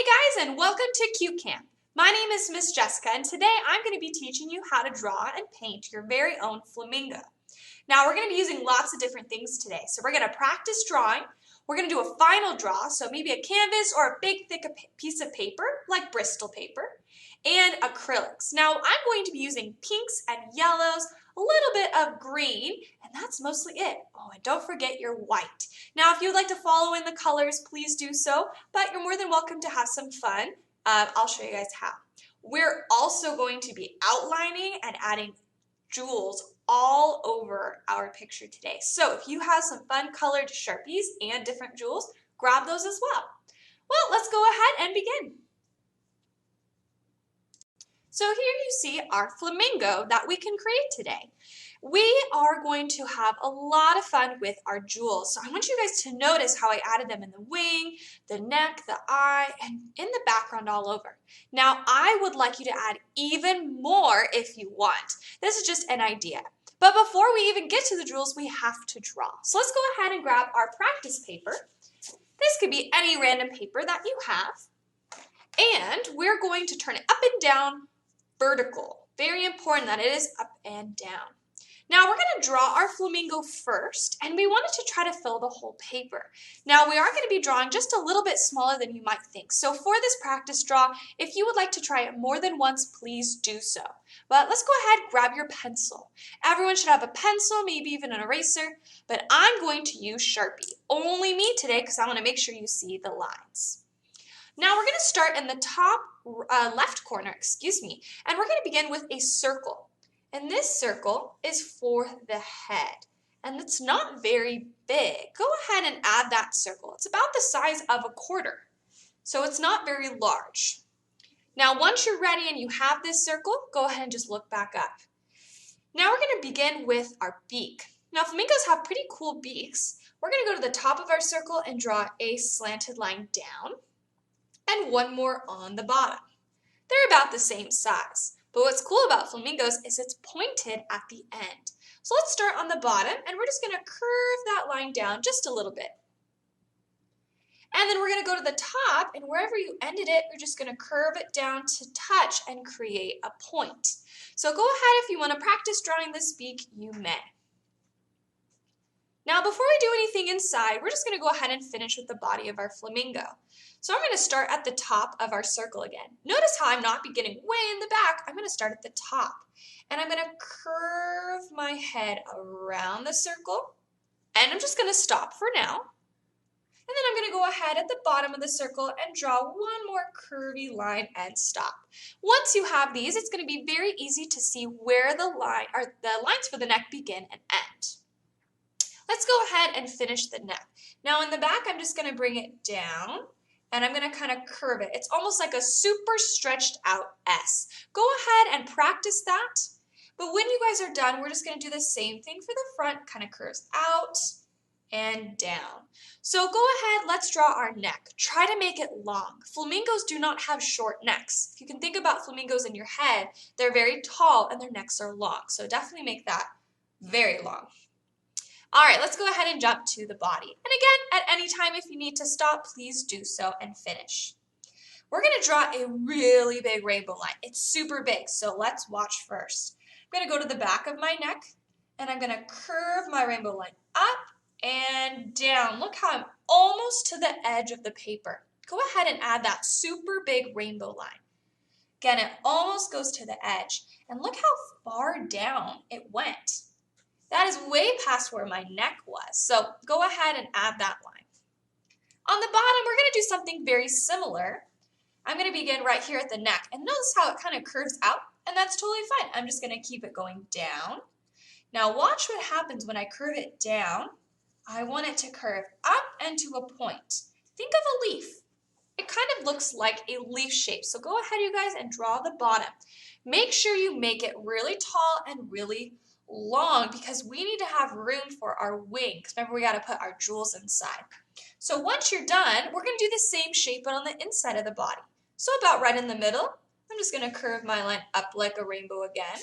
guys, and welcome to Cute Camp. My name is Miss Jessica, and today I'm going to be teaching you how to draw and paint your very own flamingo. Now, we're going to be using lots of different things today. So we're going to practice drawing. We're going to do a final draw, so maybe a canvas or a big thick piece of paper, like Bristol paper, and acrylics. Now, I'm going to be using pinks and yellows, a little bit of green, and that's mostly it. Oh, and don't forget your white. Now, if you would like to follow in the colors, please do so, but you're more than welcome to have some fun. I'll show you guys how. We're also going to be outlining and adding jewels all over our picture today. So if you have some fun colored Sharpies and different jewels, grab those as well. Well, let's go ahead and begin. So here you see our flamingo that we can create today. We are going to have a lot of fun with our jewels. So I want you guys to notice how I added them in the wing, the neck, the eye, and in the background all over. Now I would like you to add even more if you want. This is just an idea. But before we even get to the jewels, we have to draw. So let's go ahead and grab our practice paper. This could be any random paper that you have. And we're going to turn it up and down vertical. Very important that it is up and down. Now we're going to draw our flamingo first, and we wanted to try to fill the whole paper. Now we are going to be drawing just a little bit smaller than you might think. So for this practice draw, if you would like to try it more than once, please do so. But let's go ahead, grab your pencil. Everyone should have a pencil, maybe even an eraser, but I'm going to use Sharpie. Only me today because I want to make sure you see the lines. Now we're going to start in the top left corner, and we're going to begin with a circle. And this circle is for the head, and it's not very big. Go ahead and add that circle. It's about the size of a quarter, so it's not very large. Now once you're ready and you have this circle, go ahead and just look back up. Now we're going to begin with our beak. Now flamingos have pretty cool beaks. We're going to go to the top of our circle and draw a slanted line down, and one more on the bottom. They're about the same size, but what's cool about flamingos is it's pointed at the end. So let's start on the bottom, and we're just going to curve that line down just a little bit. And then we're going to go to the top, and wherever you ended it, you're just going to curve it down to touch and create a point. So go ahead, if you want to practice drawing this beak, you may. Now before we do anything inside, we're just going to go ahead and finish with the body of our flamingo. So I'm going to start at the top of our circle again. Notice how I'm not beginning way in the back. I'm going to start at the top. And I'm going to curve my head around the circle. And I'm just going to stop for now. And then I'm going to go ahead at the bottom of the circle and draw one more curvy line and stop. Once you have these, it's going to be very easy to see where the lines for the neck begin and end. Let's go ahead and finish the neck. Now in the back, I'm just going to bring it down, and I'm going to kind of curve it. It's almost like a super stretched out S. Go ahead and practice that. But when you guys are done, we're just going to do the same thing for the front, kind of curves out and down. So go ahead, let's draw our neck. Try to make it long. Flamingos do not have short necks. If you can think about flamingos in your head, they're very tall and their necks are long. So definitely make that very long. All right, let's go ahead and jump to the body. And again, at any time if you need to stop, please do so and finish. We're going to draw a really big rainbow line. It's super big, so let's watch first. I'm going to go to the back of my neck, and I'm going to curve my rainbow line up and down. Look how I'm almost to the edge of the paper. Go ahead and add that super big rainbow line. Again, it almost goes to the edge, and look how far down it went. That is way past where my neck was, so go ahead and add that line. On the bottom, we're going to do something very similar. I'm going to begin right here at the neck, and notice how it kind of curves out, and that's totally fine. I'm just going to keep it going down. Now watch what happens when I curve it down. I want it to curve up and to a point. Think of a leaf. It kind of looks like a leaf shape, so go ahead, you guys, and draw the bottom. Make sure you make it really tall and really long because we need to have room for our wing. Because remember, we got to put our jewels inside. So once you're done, we're going to do the same shape but on the inside of the body. So about right in the middle, I'm just going to curve my line up like a rainbow again.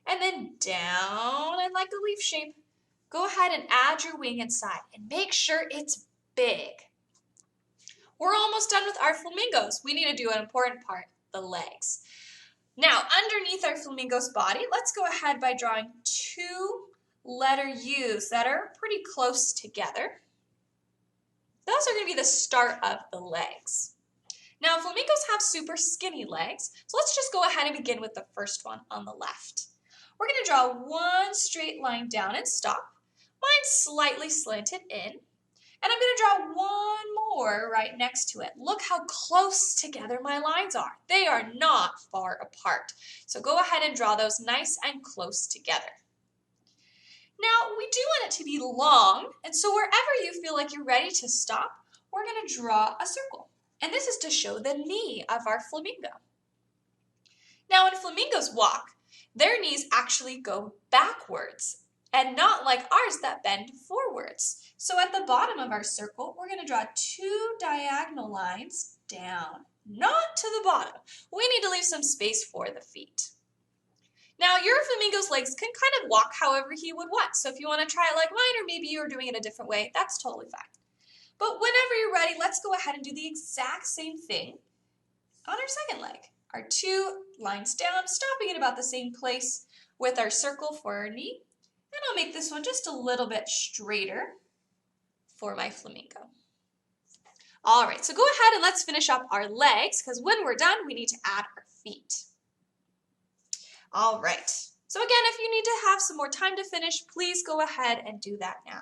And then down and like a leaf shape. Go ahead and add your wing inside and make sure it's big. We're almost done with our flamingos. We need to do an important part, the legs. Now, underneath our flamingo's body, let's go ahead by drawing two letter U's that are pretty close together. Those are going to be the start of the legs. Now, flamingos have super skinny legs, so let's just go ahead and begin with the first one on the left. We're going to draw one straight line down and stop. Mine's slightly slanted in. And I'm going to draw one more right next to it. Look how close together my lines are. They are not far apart. So go ahead and draw those nice and close together. Now, we do want it to be long, and so wherever you feel like you're ready to stop, we're going to draw a circle. And this is to show the knee of our flamingo. Now, when flamingos walk, their knees actually go backwards, and not like ours that bend forwards. So at the bottom of our circle, we're going to draw two diagonal lines down, not to the bottom. We need to leave some space for the feet. Now, your flamingo's legs can kind of walk however he would want. So if you want to try it like mine, or maybe you're doing it a different way, that's totally fine. But whenever you're ready, let's go ahead and do the exact same thing on our second leg. Our two lines down, stopping in about the same place with our circle for our knee. And I'll make this one just a little bit straighter for my flamingo. All right, so go ahead and let's finish up our legs, because when we're done, we need to add our feet. All right, so again, if you need to have some more time to finish, please go ahead and do that now.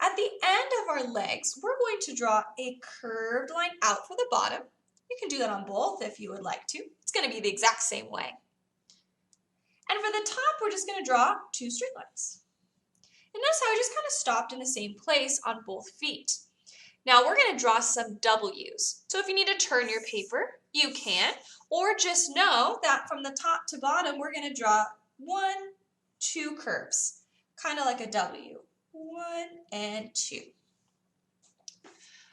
At the end of our legs, we're going to draw a curved line out for the bottom. You can do that on both if you would like to. It's going to be the exact same way. And for the top, we're just going to draw two straight lines. And notice how I just kind of stopped in the same place on both feet. Now we're going to draw some W's. So if you need to turn your paper, you can. Or just know that from the top to bottom, we're going to draw two curves, kind of like a W. 1 and 2.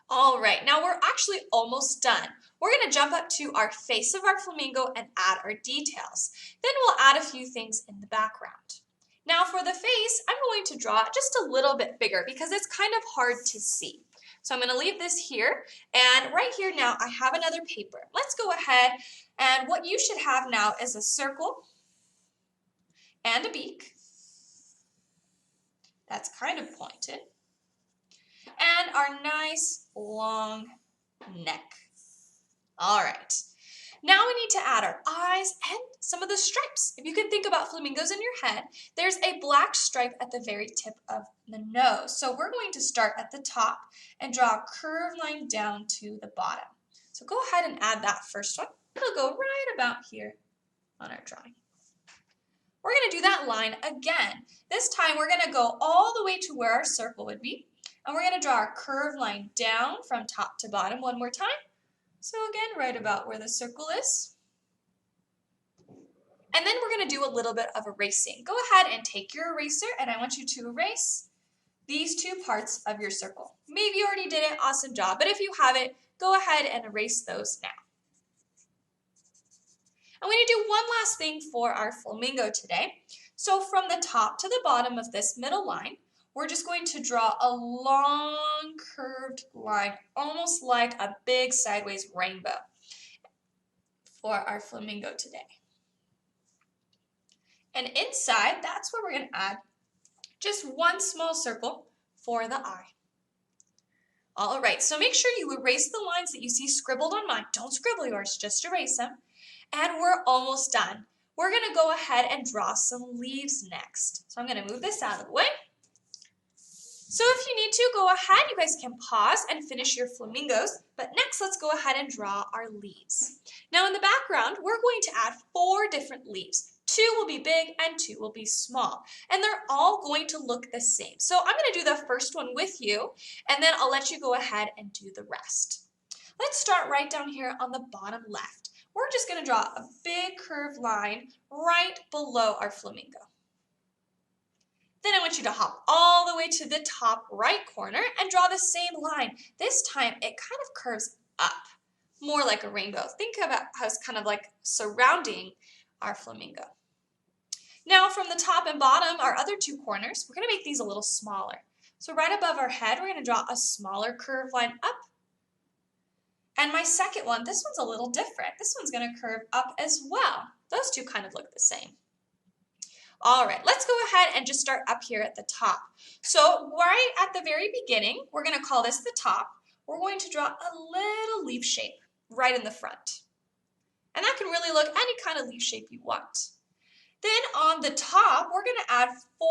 All right, now we're actually almost done. We're going to jump up to our face of our flamingo and add our details. Then we'll add a few things in the background. Now for the face, I'm going to draw it just a little bit bigger because it's kind of hard to see. So I'm going to leave this here, and right here now I have another paper. Let's go ahead, and what you should have now is a circle and a beak. That's kind of pointed. And our nice long neck. All right. Now we need to add our eyes and some of the stripes. If you can think about flamingos in your head, there's a black stripe at the very tip of the nose. So we're going to start at the top and draw a curved line down to the bottom. So go ahead and add that first one. It'll go right about here on our drawing. We're going to do that line again. This time we're going to go all the way to where our circle would be. And we're going to draw our curved line down from top to bottom one more time. So again, right about where the circle is. And then we're going to do a little bit of erasing. Go ahead and take your eraser, and I want you to erase these two parts of your circle. Maybe you already did it, awesome job. But if you haven't, go ahead and erase those now. I'm going to do one last thing for our flamingo today. So from the top to the bottom of this middle line, we're just going to draw a long curved line, almost like a big sideways rainbow for our flamingo today. And inside, that's where we're going to add just one small circle for the eye. All right, so make sure you erase the lines that you see scribbled on mine. Don't scribble yours, just erase them. And we're almost done. We're going to go ahead and draw some leaves next. So I'm going to move this out of the way. So if you need to, go ahead. You guys can pause and finish your flamingos. But next, let's go ahead and draw our leaves. Now in the background, we're going to add 4 different leaves. 2 will be big and 2 will be small. And they're all going to look the same. So I'm going to do the first one with you, and then I'll let you go ahead and do the rest. Let's start right down here on the bottom left. We're just going to draw a big curved line right below our flamingo. Then I want you to hop all the way to the top right corner and draw the same line. This time it kind of curves up, more like a rainbow. Think about how it's kind of like surrounding our flamingo. Now from the top and bottom, our other 2 corners, we're going to make these a little smaller. So right above our head, we're going to draw a smaller curved line up And my second one, this one's a little different. This one's going to curve up as well. Those two kind of look the same. All right, let's go ahead and just start up here at the top. So right at the very beginning, we're going to call this the top. We're going to draw a little leaf shape right in the front. And that can really look any kind of leaf shape you want. Then on the top, we're going to add 4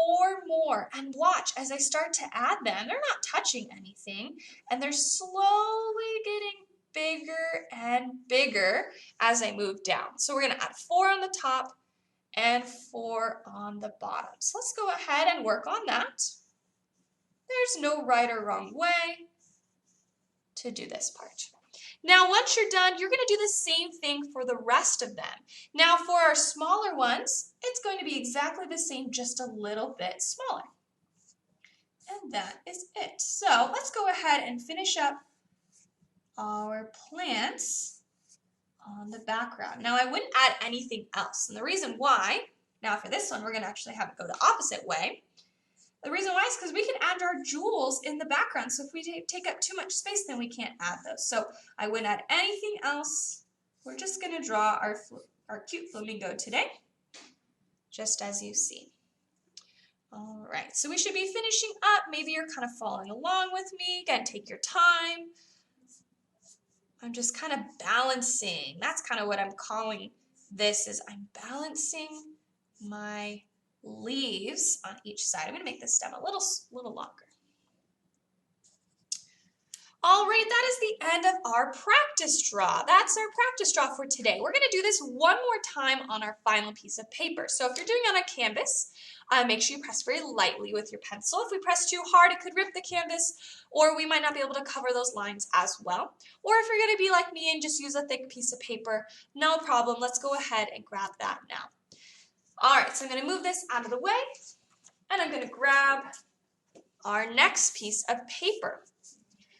more. And watch, as I start to add them, they're not touching anything. And they're slowly getting bigger and bigger as I move down. So we're going to add 4 on the top and 4 on the bottom. So let's go ahead and work on that. There's no right or wrong way to do this part. Now, once you're done, you're going to do the same thing for the rest of them. Now, for our smaller ones, it's going to be exactly the same, just a little bit smaller. And that is it. So let's go ahead and finish up our plants on the background. Now, I wouldn't add anything else. And the reason why, now for this one, we're going to actually have it go the opposite way. The reason why is because we can add our jewels in the background. So if we take up too much space, then we can't add those. So I wouldn't add anything else. We're just going to draw our cute flamingo today, just as you see. All right, so we should be finishing up. Maybe you're kind of following along with me. Again, take your time. I'm just kind of balancing. That's kind of what I'm calling this, is I'm balancing my leaves on each side. I'm going to make this stem a little longer. All right, that is the end of our practice draw. That's our practice draw for today. We're going to do this one more time on our final piece of paper. So if you're doing it on a canvas, make sure you press very lightly with your pencil. If we press too hard, it could rip the canvas, or we might not be able to cover those lines as well. Or if you're going to be like me and just use a thick piece of paper, no problem. Let's go ahead and grab that now. All right, so I'm going to move this out of the way, and I'm going to grab our next piece of paper.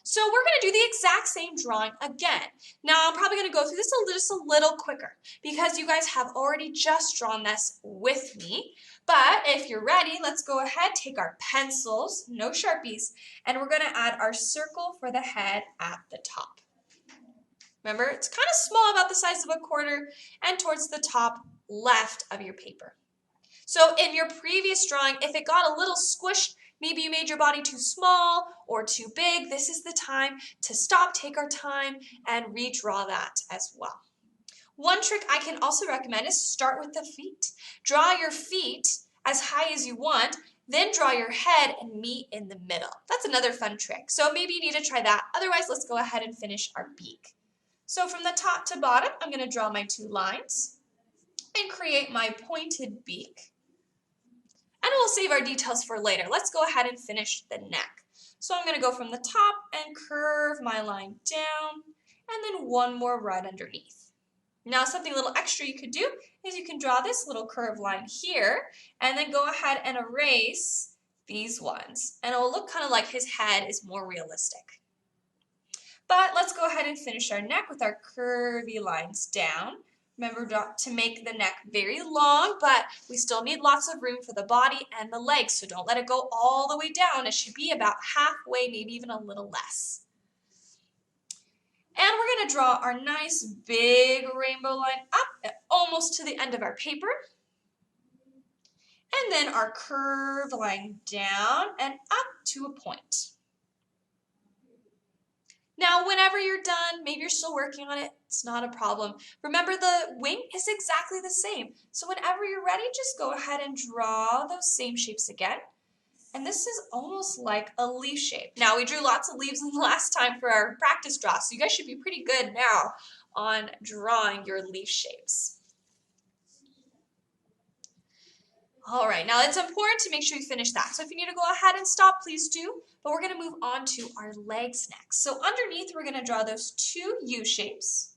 So we're going to do the exact same drawing again. Now, I'm probably going to go through this just a little quicker because you guys have already just drawn this with me. But if you're ready, let's go ahead, take our pencils, no Sharpies, and we're going to add our circle for the head at the top. Remember, it's kind of small, about the size of a quarter, and towards the top left of your paper. So in your previous drawing, if it got a little squished, maybe you made your body too small or too big, this is the time to stop, take our time, and redraw that as well. One trick I can also recommend is start with the feet. Draw your feet as high as you want, then draw your head and meet in the middle. That's another fun trick. So maybe you need to try that. Otherwise, let's go ahead and finish our beak. So from the top to bottom, I'm going to draw my 2 lines and create my pointed beak. And we'll save our details for later. Let's go ahead and finish the neck. So I'm going to go from the top and curve my line down, and then one more right underneath. Now, something a little extra you could do is you can draw this little curved line here, and then go ahead and erase these ones. And it will look kind of like his head is more realistic. But let's go ahead and finish our neck with our curvy lines down. Remember to make the neck very long, but we still need lots of room for the body and the legs, so don't let it go all the way down. It should be about halfway, maybe even a little less. And we're going to draw our nice big rainbow line up almost to the end of our paper. And then our curved line down and up to a point. Now, whenever you're done, maybe you're still working on it, it's not a problem. Remember, the wing is exactly the same. So whenever you're ready, just go ahead and draw those same shapes again. And this is almost like a leaf shape. Now, we drew lots of leaves the last time for our practice draw, so you guys should be pretty good now on drawing your leaf shapes. All right, now it's important to make sure you finish that. So if you need to go ahead and stop, please do. But we're going to move on to our legs next. So underneath, we're going to draw those 2 U shapes.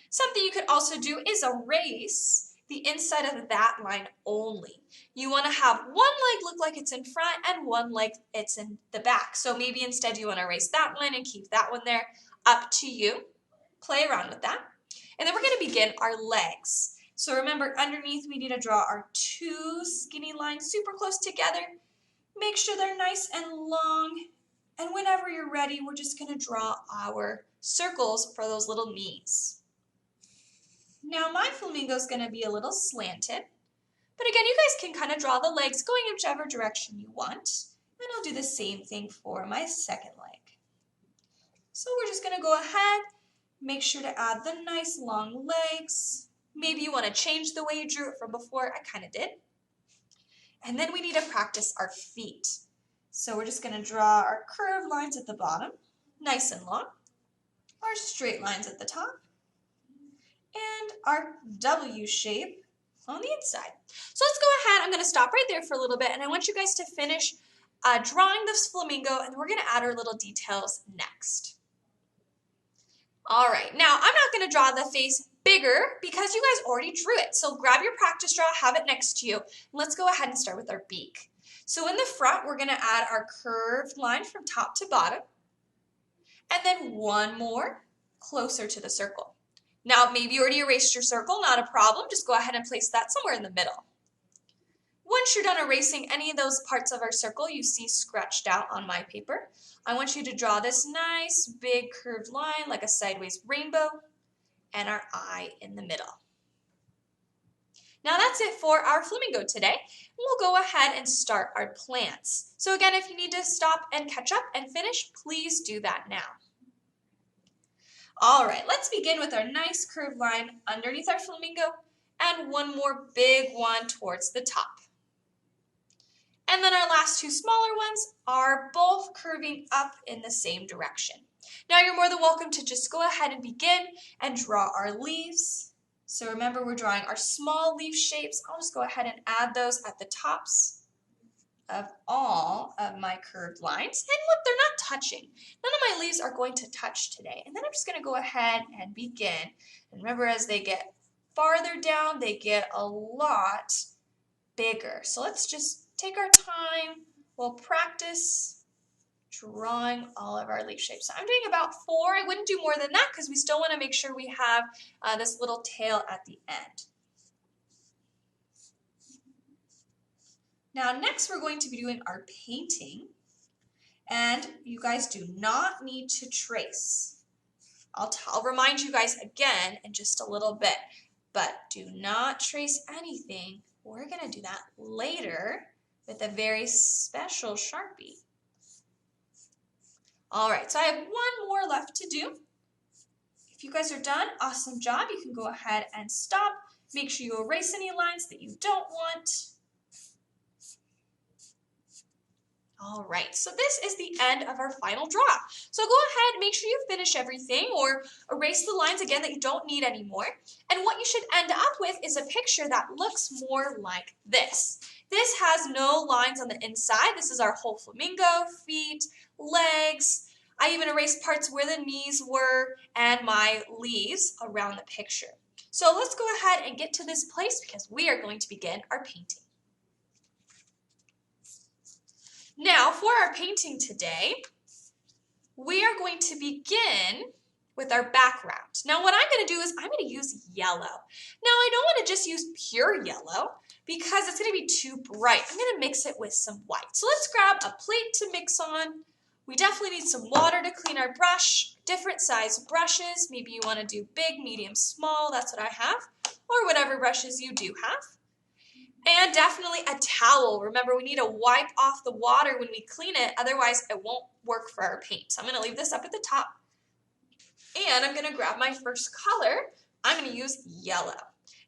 Something you could also do is erase the inside of that line only. You want to have one leg look like it's in front and one leg it's in the back. So maybe instead you want to erase that line and keep that one there. Up to you. Play around with that. And then we're going to begin our legs. So remember, underneath we need to draw our 2 skinny lines super close together. Make sure they're nice and long And whenever you're ready, we're just going to draw our circles for those little knees. Now my flamingo is going to be a little slanted, but again, you guys can kind of draw the legs going in whichever direction you want. And I'll do the same thing for my second leg. So we're just going to go ahead, make sure to add the nice long legs. Maybe you want to change the way you drew it from before. I kind of did. And then we need to practice our feet. So we're just going to draw our curved lines at the bottom, nice and long, our straight lines at the top, and our W shape on the inside. So let's go ahead. I'm going to stop right there for a little bit, and I want you guys to finish drawing this flamingo, and we're going to add our little details next. All right, now I'm not going to draw the face bigger because you guys already drew it. So grab your practice draw, have it next to you, and let's go ahead and start with our beak. So in the front, we're going to add our curved line from top to bottom, and then one more closer to the circle. Now, maybe you already erased your circle, not a problem. Just go ahead and place that somewhere in the middle. Once you're done erasing any of those parts of our circle you see scratched out on my paper, I want you to draw this nice big curved line like a sideways rainbow and our eye in the middle. Now that's it for our flamingo today. We'll go ahead and start our plants. So again, if you need to stop and catch up and finish, please do that now. All right, let's begin with our nice curved line underneath our flamingo and one more big one towards the top. And then our last two smaller ones are both curving up in the same direction. Now you're more than welcome to just go ahead and begin and draw our leaves. So remember, we're drawing our small leaf shapes. I'll just go ahead and add those at the tops of all of my curved lines. And look, they're not touching. None of my leaves are going to touch today. And then I'm just going to go ahead and begin. And remember, as they get farther down, they get a lot bigger. So let's just take our time. We'll practice drawing all of our leaf shapes. So I'm doing about 4. I wouldn't do more than that because we still want to make sure we have this little tail at the end. Now next we're going to be doing our painting, and you guys do not need to trace. I'll remind you guys again in just a little bit, but do not trace anything. We're going to do that later with a very special Sharpie. All right, so I have one more left to do. If you guys are done, awesome job. You can go ahead and stop. Make sure you erase any lines that you don't want. All right, so this is the end of our final draw. So go ahead, make sure you finish everything or erase the lines again that you don't need anymore. And what you should end up with is a picture that looks more like this. This has no lines on the inside. This is our whole flamingo, feet, legs. I even erased parts where the knees were and my leaves around the picture. So let's go ahead and get to this place because we are going to begin our painting. Now, for our painting today, we are going to begin with our background. Now, what I'm going to do is I'm going to use yellow. Now, I don't want to just use pure yellow because it's going to be too bright. I'm going to mix it with some white. So let's grab a plate to mix on. We definitely need some water to clean our brush, different size brushes. Maybe you want to do big, medium, small. That's what I have, or whatever brushes you do have. And definitely a towel. Remember, we need to wipe off the water when we clean it, otherwise it won't work for our paint. So I'm going to leave this up at the top. And I'm going to grab my first color. I'm going to use yellow.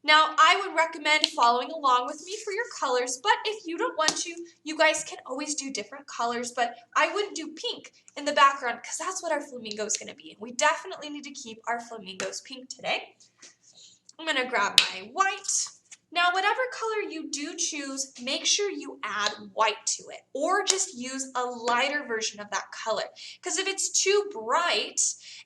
Now, I would recommend following along with me for your colors, but if you don't want to, you guys can always do different colors, but I wouldn't do pink in the background because that's what our flamingo is going to be. And we definitely need to keep our flamingos pink today. I'm going to grab my white. Now, whatever color you do choose, make sure you add white to it or just use a lighter version of that color. Because if it's too bright,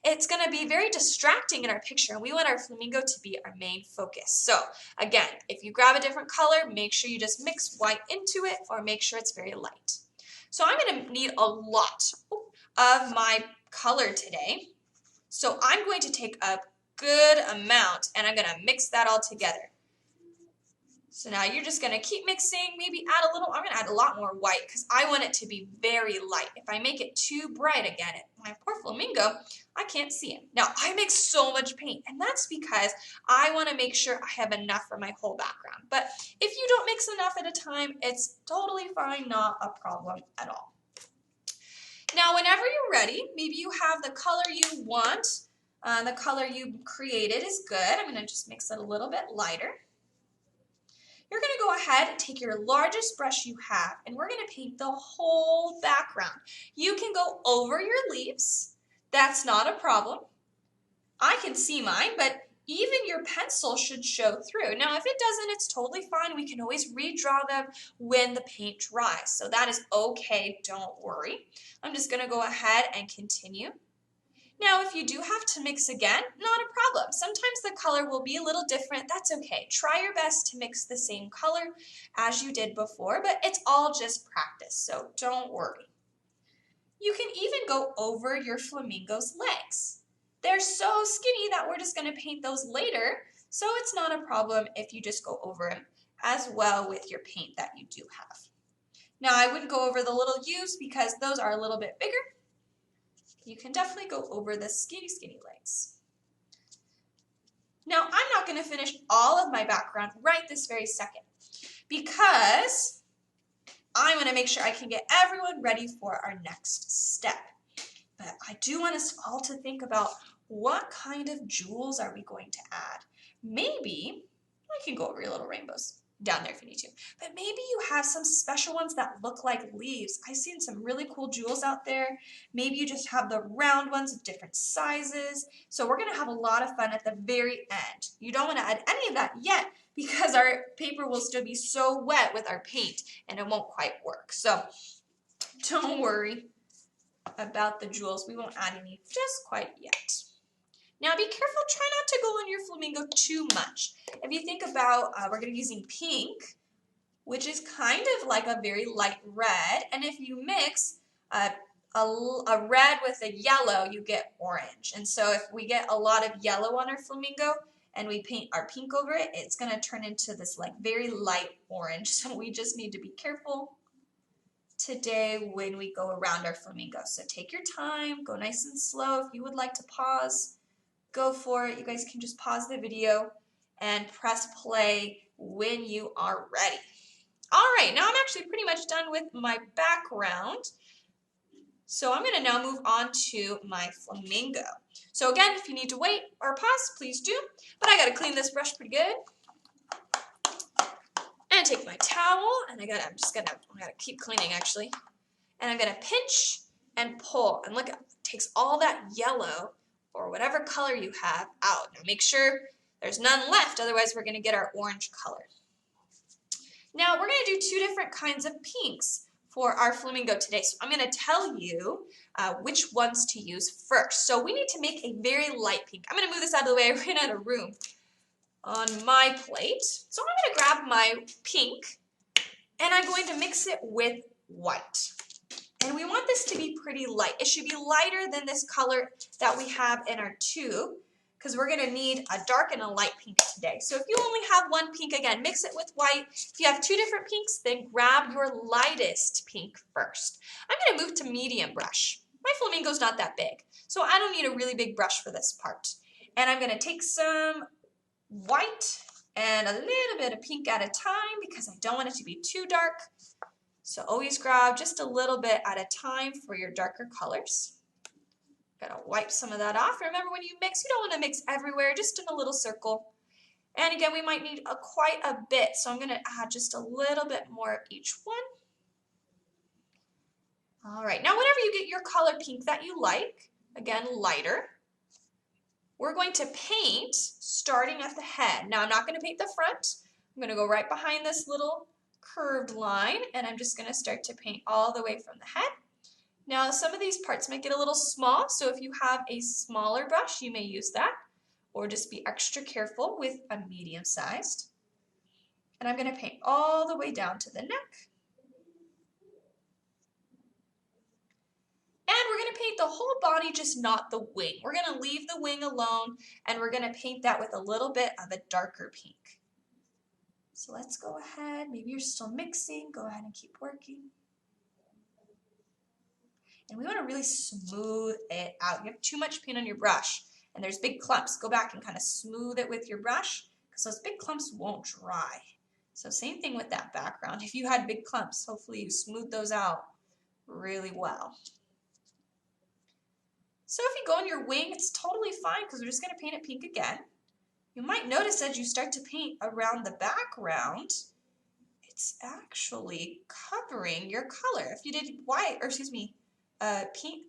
it's going to be very distracting in our picture, and we want our flamingo to be our main focus. So, again, if you grab a different color, make sure you just mix white into it or make sure it's very light. So I'm going to need a lot of my color today. So I'm going to take a good amount and I'm going to mix that all together. So now you're just gonna keep mixing, maybe add a little, I'm gonna add a lot more white because I want it to be very light. If I make it too bright again, my poor flamingo, I can't see him. Now I mix so much paint, and that's because I wanna make sure I have enough for my whole background. But if you don't mix enough at a time, it's totally fine, not a problem at all. Now whenever you're ready, maybe you have the color you want, the color you created is good. I'm gonna just mix it a little bit lighter. You're going to go ahead and take your largest brush you have, and we're going to paint the whole background. You can go over your leaves. That's not a problem. I can see mine, but even your pencil should show through. Now, if it doesn't, it's totally fine. We can always redraw them when the paint dries. So that is okay. Don't worry. I'm just going to go ahead and continue. Now, if you do have to mix again, not a problem. Sometimes the color will be a little different. That's okay. Try your best to mix the same color as you did before, but it's all just practice, so don't worry. You can even go over your flamingo's legs. They're so skinny that we're just going to paint those later, so it's not a problem if you just go over them as well with your paint that you do have. Now, I wouldn't go over the little U's because those are a little bit bigger. You can definitely go over the skinny, skinny legs. Now, I'm not going to finish all of my background right this very second because I want to make sure I can get everyone ready for our next step. But I do want us all to think about what kind of jewels are we going to add. Maybe, I can go over your little rainbows down there if you need to, but maybe you have some special ones that look like leaves. I've seen some really cool jewels out there. Maybe you just have the round ones of different sizes. So we're going to have a lot of fun at the very end. You don't want to add any of that yet because our paper will still be so wet with our paint and it won't quite work. So don't worry about the jewels. We won't add any just quite yet. Now be careful, try not to go on your flamingo too much. If you think about, we're going to be using pink, which is kind of like a very light red, and if you mix a red with a yellow, you get orange. And so if we get a lot of yellow on our flamingo and we paint our pink over it, it's going to turn into this like very light orange. So we just need to be careful today when we go around our flamingo. So take your time, go nice and slow. If you would like to pause, go for it. You guys can just pause the video and press play when you are ready. All right, now I'm actually pretty much done with my background. So I'm going to now move on to my flamingo. So again, if you need to wait or pause, please do. But I got to clean this brush pretty good. And take my towel, and I gotta keep cleaning actually. And I'm gonna pinch and pull, and look, it takes all that yellow or whatever color you have out. Now make sure there's none left, otherwise we're gonna get our orange color. Now we're gonna do two different kinds of pinks for our flamingo today. So I'm gonna tell you which ones to use first. So we need to make a very light pink. I'm gonna move this out of the way, I ran out of room on my plate. So I'm gonna grab my pink and I'm going to mix it with white. And we want this to be pretty light. It should be lighter than this color that we have in our tube because we're gonna need a dark and a light pink today. So if you only have one pink, again, mix it with white. If you have two different pinks, then grab your lightest pink first. I'm gonna move to medium brush. My flamingo's not that big, so I don't need a really big brush for this part. And I'm gonna take some white and a little bit of pink at a time because I don't want it to be too dark. So always grab just a little bit at a time for your darker colors. Gotta wipe some of that off. Remember, when you mix, you don't want to mix everywhere, just in a little circle. And again, we might need quite a bit, so I'm gonna add just a little bit more of each one. All right, now whenever you get your color pink that you like, again, lighter, we're going to paint starting at the head. Now I'm not going to paint the front. I'm going to go right behind this little curved line, and I'm just going to start to paint all the way from the head. Now some of these parts might get a little small, so if you have a smaller brush, you may use that, or just be extra careful with a medium-sized. And I'm going to paint all the way down to the neck. And we're going to paint the whole body, just not the wing. We're going to leave the wing alone, and we're going to paint that with a little bit of a darker pink. So let's go ahead, maybe you're still mixing, go ahead and keep working. And we want to really smooth it out. You have too much paint on your brush and there's big clumps. Go back and kind of smooth it with your brush because those big clumps won't dry. So same thing with that background. If you had big clumps, hopefully you smooth those out really well. So if you go on your wing, it's totally fine because we're just going to paint it pink again. You might notice as you start to paint around the background, it's actually covering your color. If you did white, or excuse me, pink,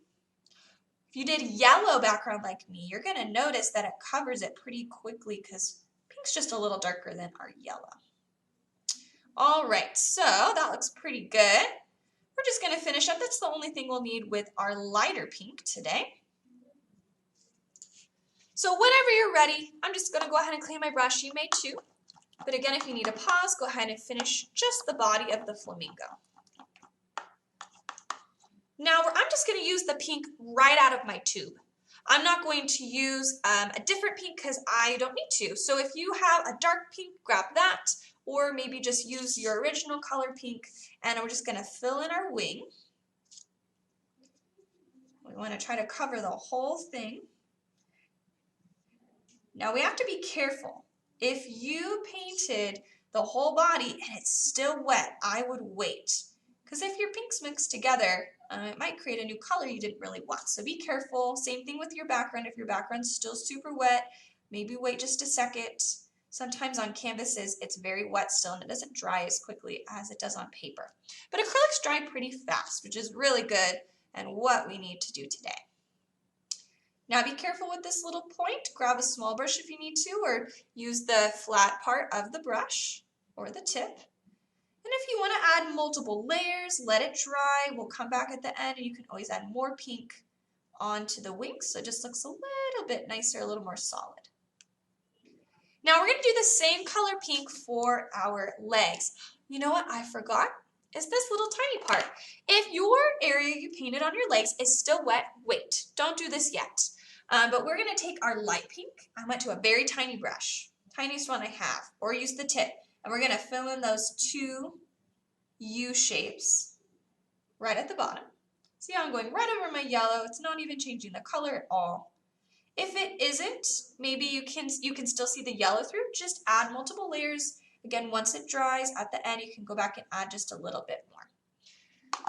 if you did yellow background like me, you're going to notice that it covers it pretty quickly because pink's just a little darker than our yellow. All right, so that looks pretty good. We're just going to finish up. That's the only thing we'll need with our lighter pink today. So whenever you're ready, I'm just going to go ahead and clean my brush. You may too. But again, if you need a pause, go ahead and finish just the body of the flamingo. Now I'm just going to use the pink right out of my tube. I'm not going to use a different pink because I don't need to. So if you have a dark pink, grab that, or maybe just use your original color pink, and we're just going to fill in our wing. We want to try to cover the whole thing. Now we have to be careful. If you painted the whole body and it's still wet, I would wait. Because if your pinks mix together, it might create a new color you didn't really want. So be careful. Same thing with your background. If your background's still super wet, maybe wait just a second. Sometimes on canvases, it's very wet still and it doesn't dry as quickly as it does on paper. But acrylics dry pretty fast, which is really good and what we need to do today. Now be careful with this little point. Grab a small brush if you need to, or use the flat part of the brush or the tip. And if you want to add multiple layers, let it dry. We'll come back at the end and you can always add more pink onto the wings so it just looks a little bit nicer, a little more solid. Now we're going to do the same color pink for our legs. You know what I forgot? Is this little tiny part. If your area you painted on your legs is still wet, wait. Don't do this yet. But we're going to take our light pink. I went to a very tiny brush, tiniest one I have, or use the tip. And we're going to fill in those two U shapes right at the bottom. See how I'm going right over my yellow. It's not even changing the color at all. If it isn't, maybe you can still see the yellow through. Just add multiple layers. Again, once it dries, at the end, you can go back and add just a little bit more.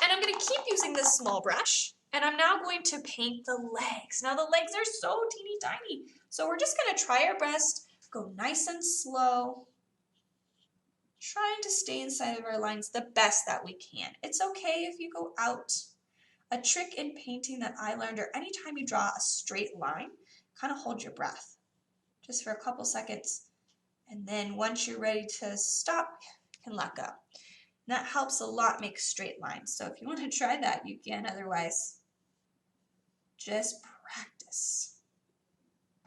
And I'm going to keep using this small brush, and I'm now going to paint the legs. Now, the legs are so teeny tiny, so we're just going to try our best, go nice and slow, trying to stay inside of our lines the best that we can. It's okay if you go out. A trick in painting that I learned, or anytime you draw a straight line, kind of hold your breath just for a couple seconds. And then once you're ready to stop, you can let go. And that helps a lot make straight lines. So if you want to try that, you can. Otherwise, just practice.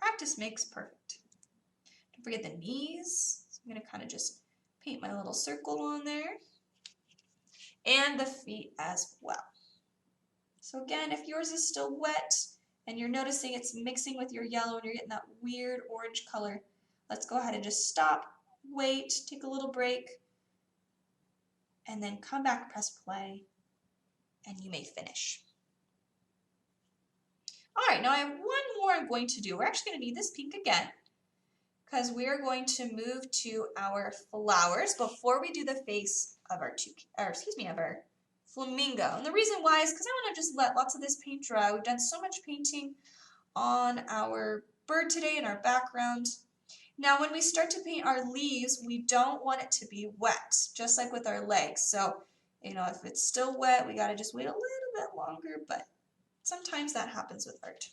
Practice makes perfect. Don't forget the knees. So I'm going to kind of just paint my little circle on there. And the feet as well. So again, if yours is still wet and you're noticing it's mixing with your yellow and you're getting that weird orange color, let's go ahead and just stop, wait, take a little break, and then come back, press play, and you may finish. All right, now I have one more I'm going to do. We're actually going to need this pink again because we are going to move to our flowers before we do the face of our flamingo. And the reason why is because I want to just let lots of this paint dry. We've done so much painting on our bird today in our background. Now when we start to paint our leaves, we don't want it to be wet, just like with our legs. So, you know, if it's still wet, we got to just wait a little bit longer, but sometimes that happens with art.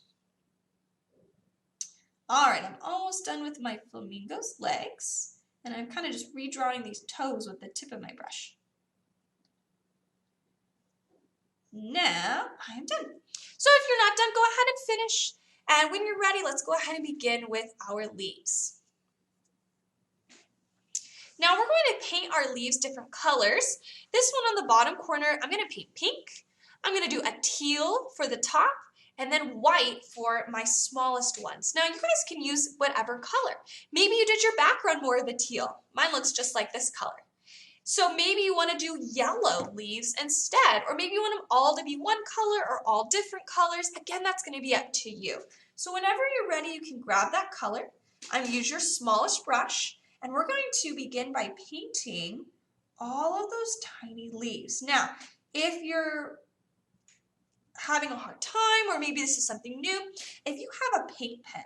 All right, I'm almost done with my flamingo's legs, and I'm kind of just redrawing these toes with the tip of my brush. Now I am done. So if you're not done, go ahead and finish. And when you're ready, let's go ahead and begin with our leaves. Now we're going to paint our leaves different colors. This one on the bottom corner, I'm going to paint pink. I'm going to do a teal for the top, and then white for my smallest ones. Now you guys can use whatever color. Maybe you did your background more of a teal. Mine looks just like this color. So maybe you want to do yellow leaves instead, or maybe you want them all to be one color or all different colors. Again, that's going to be up to you. So whenever you're ready, you can grab that color and use your smallest brush, and we're going to begin by painting all of those tiny leaves. Now, if you're having a hard time, or maybe this is something new, if you have a paint pen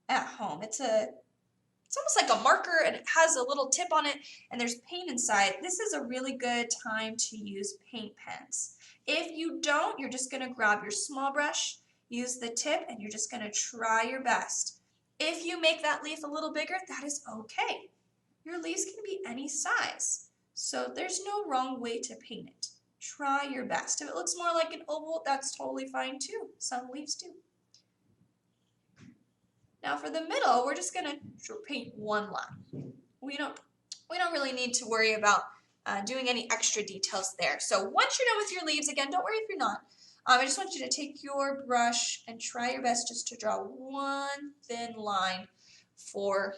at home, it's almost like a marker and it has a little tip on it and there's paint inside, this is a really good time to use paint pens. If you don't, you're just going to grab your small brush, use the tip, and you're just going to try your best. If you make that leaf a little bigger, that is okay. Your leaves can be any size, so there's no wrong way to paint it. Try your best. If it looks more like an oval, that's totally fine too. Some leaves do. Now for the middle, we're just going to paint one line. We don't really need to worry about doing any extra details there. So once you're done with your leaves, again, don't worry if you're not. I just want you to take your brush and try your best just to draw one thin line for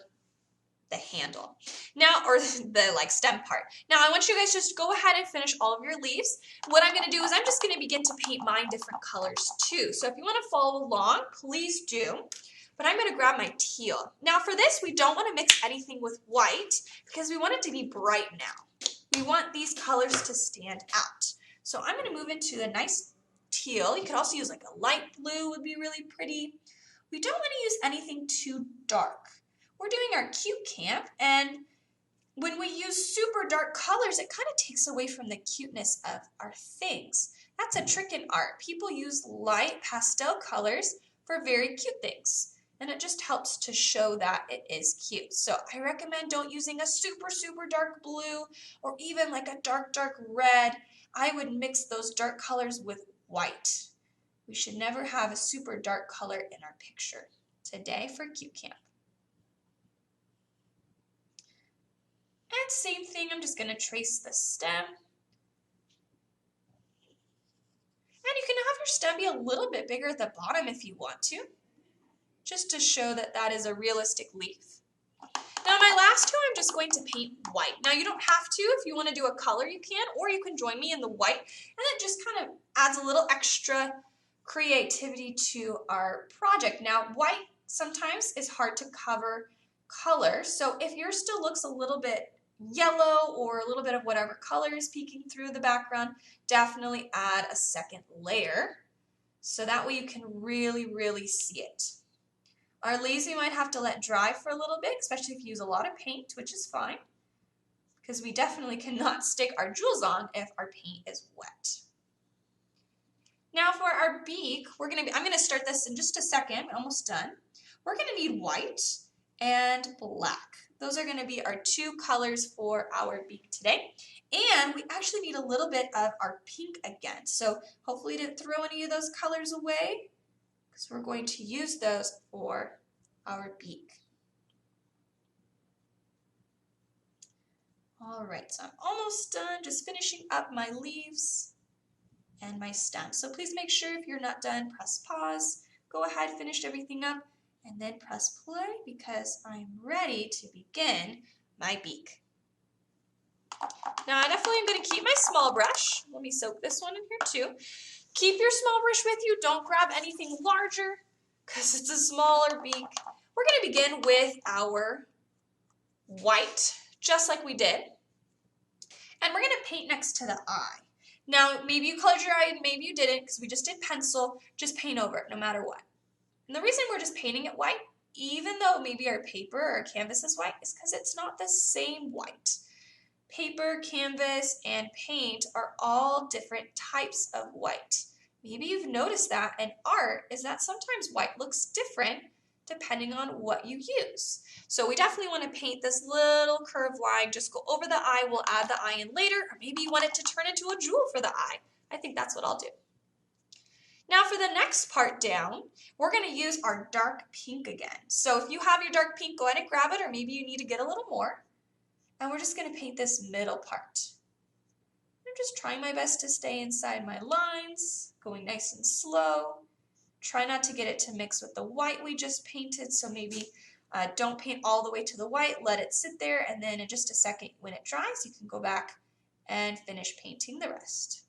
the handle. Now, or the stem part. Now I want you guys just to go ahead and finish all of your leaves. What I'm going to do is I'm just going to begin to paint mine different colors too. So if you want to follow along, please do. But I'm going to grab my teal. Now for this, we don't want to mix anything with white because we want it to be bright now. We want these colors to stand out. So I'm going to move into the nice teal. You could also use like a light blue, would be really pretty. We don't want to use anything too dark. We're doing our cute camp, and when we use super dark colors, it kind of takes away from the cuteness of our things. That's a trick in art. People use light pastel colors for very cute things, and it just helps to show that it is cute. So I recommend don't using a super dark blue or even like a dark red. I would mix those dark colors with white. We should never have a super dark color in our picture today for cute camp. And same thing, I'm just going to trace the stem. And you can have your stem be a little bit bigger at the bottom if you want to, just to show that that is a realistic leaf. Now my last two, I'm just going to paint white. Now you don't have to. If you want to do a color, you can, or you can join me in the white, and it just kind of adds a little extra creativity to our project. Now white sometimes is hard to cover color, so if yours still looks a little bit yellow or a little bit of whatever color is peeking through the background, definitely add a second layer so that way you can really see it. Our leaves we might have to let dry for a little bit, especially if you use a lot of paint, which is fine, because we definitely cannot stick our jewels on if our paint is wet. Now for our beak, I'm going to start this in just a second, we're almost done. We're going to need white and black. Those are going to be our two colors for our beak today. And we actually need a little bit of our pink again. So hopefully you didn't throw any of those colors away, because we're going to use those for our beak. All right, so I'm almost done, just finishing up my leaves and my stem. So please make sure if you're not done, press pause, go ahead, finish everything up, and then press play because I'm ready to begin my beak. Now I definitely am going to keep my small brush. Let me soak this one in here too. Keep your small brush with you. Don't grab anything larger because it's a smaller beak. We're going to begin with our white, just like we did. And we're going to paint next to the eye. Now, maybe you colored your eye and maybe you didn't because we just did pencil. Just paint over it no matter what. And the reason we're just painting it white, even though maybe our paper or our canvas is white, is because it's not the same white. Paper, canvas, and paint are all different types of white. Maybe you've noticed that in art is that sometimes white looks different depending on what you use. So we definitely want to paint this little curved line, just go over the eye, we'll add the eye in later, or maybe you want it to turn into a jewel for the eye. I think that's what I'll do. Now for the next part down, we're going to use our dark pink again. So if you have your dark pink, go ahead and grab it, or maybe you need to get a little more. And we're just going to paint this middle part. I'm just trying my best to stay inside my lines, going nice and slow. Try not to get it to mix with the white we just painted, so maybe don't paint all the way to the white, let it sit there, and then in just a second when it dries, you can go back and finish painting the rest.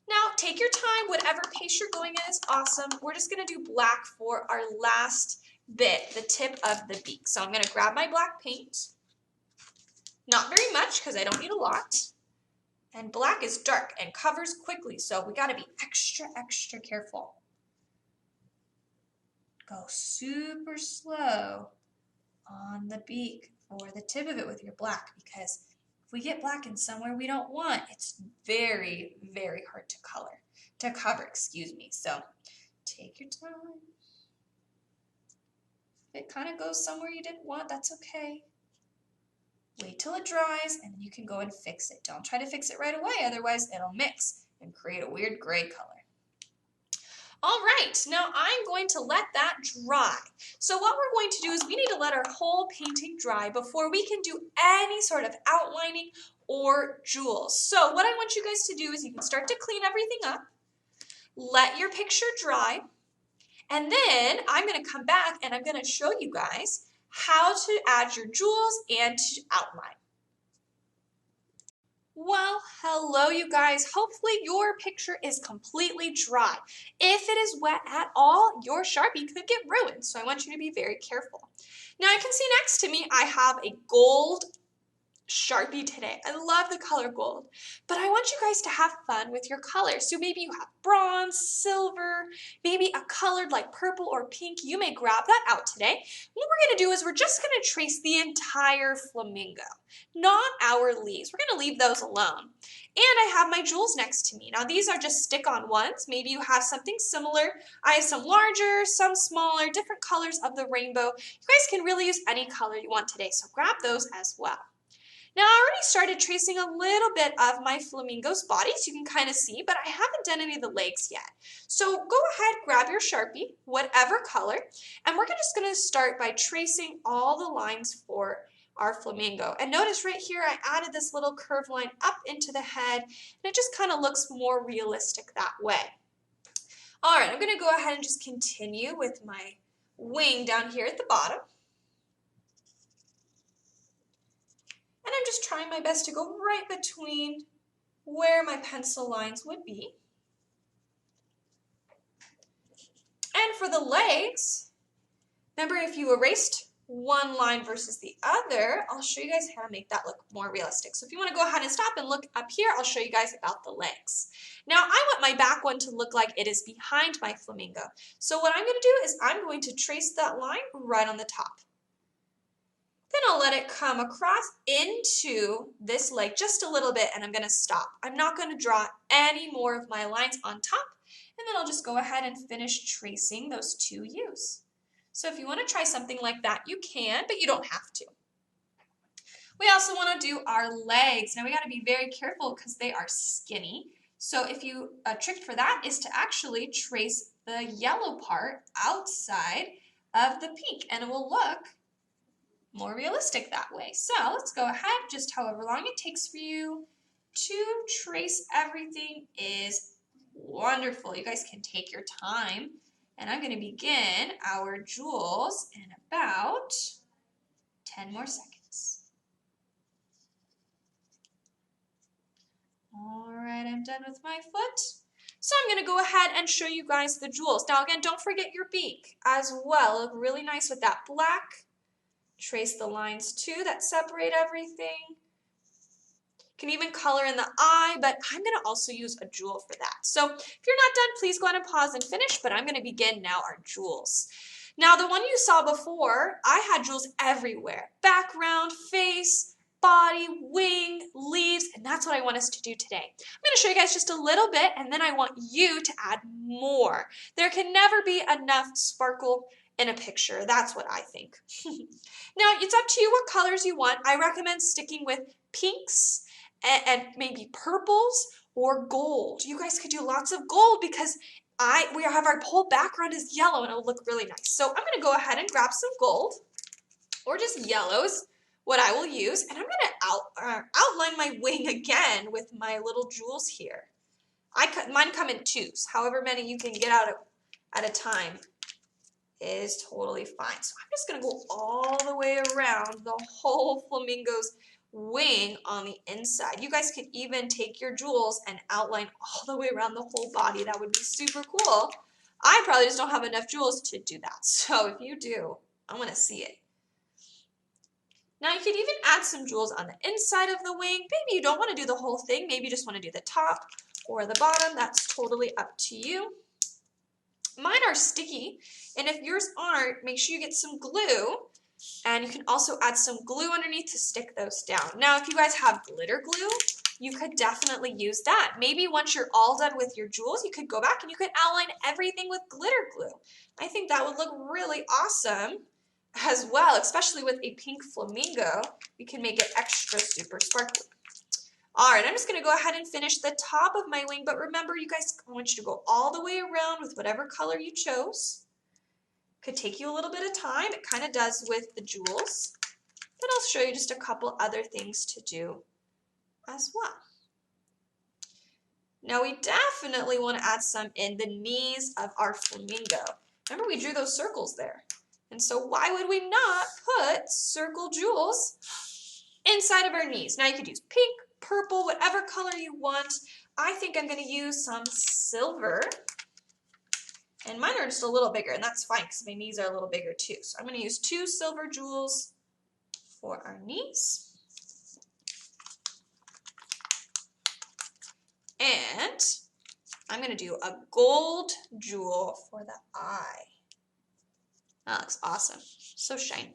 Now, take your time, whatever pace you're going at is awesome. We're just gonna do black for our last bit, the tip of the beak. So I'm gonna grab my black paint, not very much because I don't need a lot. And black is dark and covers quickly, so we gotta be extra, extra careful. Go super slow on the beak or the tip of it with your black, because if we get black in somewhere we don't want, it's very, very hard to cover, excuse me. So take your time. If it kind of goes somewhere you didn't want, that's okay. Wait till it dries and then you can go and fix it. Don't try to fix it right away, otherwise it'll mix and create a weird gray color. All right, now I'm going to let that dry. So what we're going to do is we need to let our whole painting dry before we can do any sort of outlining or jewels. So what I want you guys to do is you can start to clean everything up, let your picture dry, and then I'm going to come back and I'm going to show you guys how to add your jewels and to outline. Well, hello you guys. Hopefully your picture is completely dry. If it is wet at all, your Sharpie could get ruined, so I want you to be very careful. Now you can see next to me I have a gold Sharpie today. I love the color gold, but I want you guys to have fun with your colors. So maybe you have bronze, silver, maybe a colored like purple or pink. You may grab that out today. What we're going to do is we're just going to trace the entire flamingo, not our leaves. We're going to leave those alone. And I have my jewels next to me. Now these are just stick-on ones. Maybe you have something similar. I have some larger, some smaller, different colors of the rainbow. You guys can really use any color you want today, so grab those as well. Now I already started tracing a little bit of my flamingo's body, so you can kind of see, but I haven't done any of the legs yet. So go ahead, grab your Sharpie, whatever color, and we're just going to start by tracing all the lines for our flamingo. And notice right here I added this little curved line up into the head, and it just kind of looks more realistic that way. All right, I'm going to go ahead and just continue with my wing down here at the bottom. And I'm just trying my best to go right between where my pencil lines would be. And for the legs, remember if you erased one line versus the other, I'll show you guys how to make that look more realistic. So if you want to go ahead and stop and look up here, I'll show you guys about the legs. Now I want my back one to look like it is behind my flamingo. So what I'm going to do is I'm going to trace that line right on the top. Then I'll let it come across into this leg just a little bit and I'm going to stop. I'm not going to draw any more of my lines on top, and then I'll just go ahead and finish tracing those two U's. So if you want to try something like that, you can, but you don't have to. We also want to do our legs. Now we got to be very careful because they are skinny. So if you, a trick for that is to actually trace the yellow part outside of the pink, and it will look more realistic that way. So let's go ahead, just however long it takes for you to trace everything is wonderful. You guys can take your time, and I'm going to begin our jewels in about 10 more seconds. All right, I'm done with my foot. So I'm going to go ahead and show you guys the jewels. Now again, don't forget your beak as well. Look really nice with that black. Trace the lines too that separate everything. You can even color in the eye, but I'm going to also use a jewel for that. So if you're not done, please go ahead and pause and finish, but I'm going to begin now our jewels. Now the one you saw before, I had jewels everywhere. Background, face, body, wing, leaves, and that's what I want us to do today. I'm going to show you guys just a little bit, and then I want you to add more. There can never be enough sparkle in a picture. That's what I think. Now, it's up to you what colors you want. I recommend sticking with pinks and maybe purples or gold. You guys could do lots of gold because we have our whole background is yellow and it'll look really nice. So I'm going to go ahead and grab some gold or just yellows, what I will use, and I'm going to outline my wing again with my little jewels here. Mine come in twos. However many you can get out at a time is totally fine. So I'm just going to go all the way around the whole flamingo's wing on the inside. You guys could even take your jewels and outline all the way around the whole body. That would be super cool. I probably just don't have enough jewels to do that. So if you do, I want to see it. Now you could even add some jewels on the inside of the wing. Maybe you don't want to do the whole thing. Maybe you just want to do the top or the bottom. That's totally up to you. Mine are sticky, and if yours aren't, make sure you get some glue, and you can also add some glue underneath to stick those down. Now, if you guys have glitter glue, you could definitely use that. Maybe once you're all done with your jewels, you could go back and you could outline everything with glitter glue. I think that would look really awesome as well, especially with a pink flamingo. We can make it extra super sparkly. All right, I'm just gonna go ahead and finish the top of my wing, but remember, you guys, I want you to go all the way around with whatever color you chose. Could take you a little bit of time. It kind of does with the jewels, but I'll show you just a couple other things to do as well. Now we definitely want to add some in the knees of our flamingo. Remember, we drew those circles there. And so why would we not put circle jewels inside of our knees? Now you could use pink, purple, whatever color you want. I think I'm going to use some silver. And mine are just a little bigger, and that's fine because my knees are a little bigger too. So I'm going to use 2 silver jewels for our knees. And I'm going to do a gold jewel for the eye. That looks awesome. So shiny.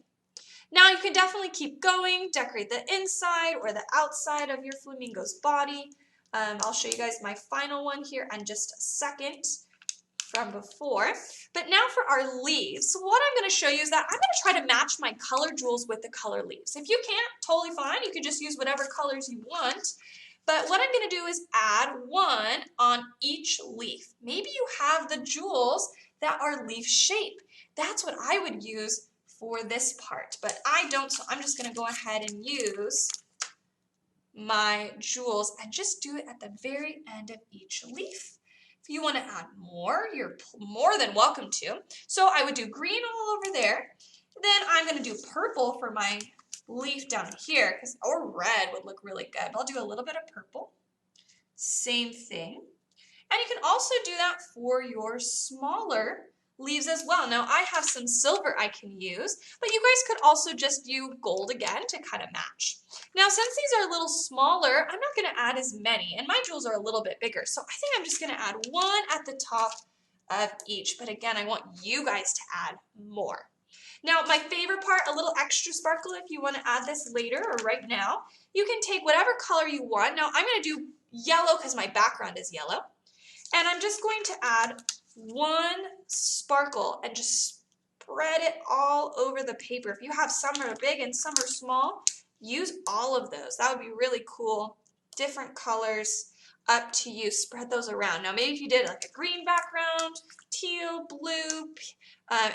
Now you can definitely keep going, decorate the inside or the outside of your flamingo's body. I'll show you guys my final one here in just a second from before. But now for our leaves. So what I'm going to show you is that I'm going to try to match my color jewels with the color leaves. If you can't, totally fine. You can just use whatever colors you want. But what I'm going to do is add 1 on each leaf. Maybe you have the jewels that are leaf shape. That's what I would use for this part, but I don't, so I'm just going to go ahead and use my jewels and just do it at the very end of each leaf. If you want to add more, you're more than welcome to. So I would do green all over there. Then I'm going to do purple for my leaf down here, or red would look really good. I'll do a little bit of purple. Same thing. And you can also do that for your smaller leaves as well. Now I have some silver I can use, but you guys could also just use gold again to kind of match. Now since these are a little smaller, I'm not going to add as many, and my jewels are a little bit bigger, so I think I'm just going to add 1 at the top of each, but again, I want you guys to add more. Now my favorite part, a little extra sparkle if you want to add this later or right now. You can take whatever color you want. Now I'm going to do yellow because my background is yellow, and I'm just going to add 1 sparkle and just spread it all over the paper. If you have some are big and some are small, use all of those. That would be really cool. Different colors, up to you. Spread those around. Now maybe if you did like a green background, teal, blue,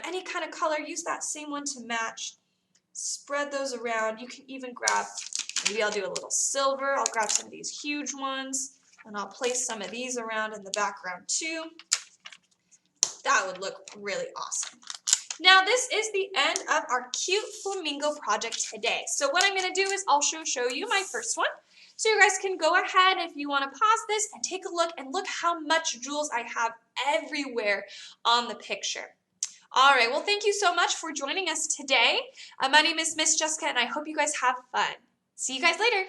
any kind of color, use that same one to match. Spread those around. You can even grab, maybe I'll do a little silver. I'll grab some of these huge ones and I'll place some of these around in the background too. That would look really awesome. Now this is the end of our cute flamingo project today. So what I'm going to do is I'll show you my first one. So you guys can go ahead if you want to pause this and take a look, and look how much jewels I have everywhere on the picture. All right, well thank you so much for joining us today. My name is Miss Jessica and I hope you guys have fun. See you guys later.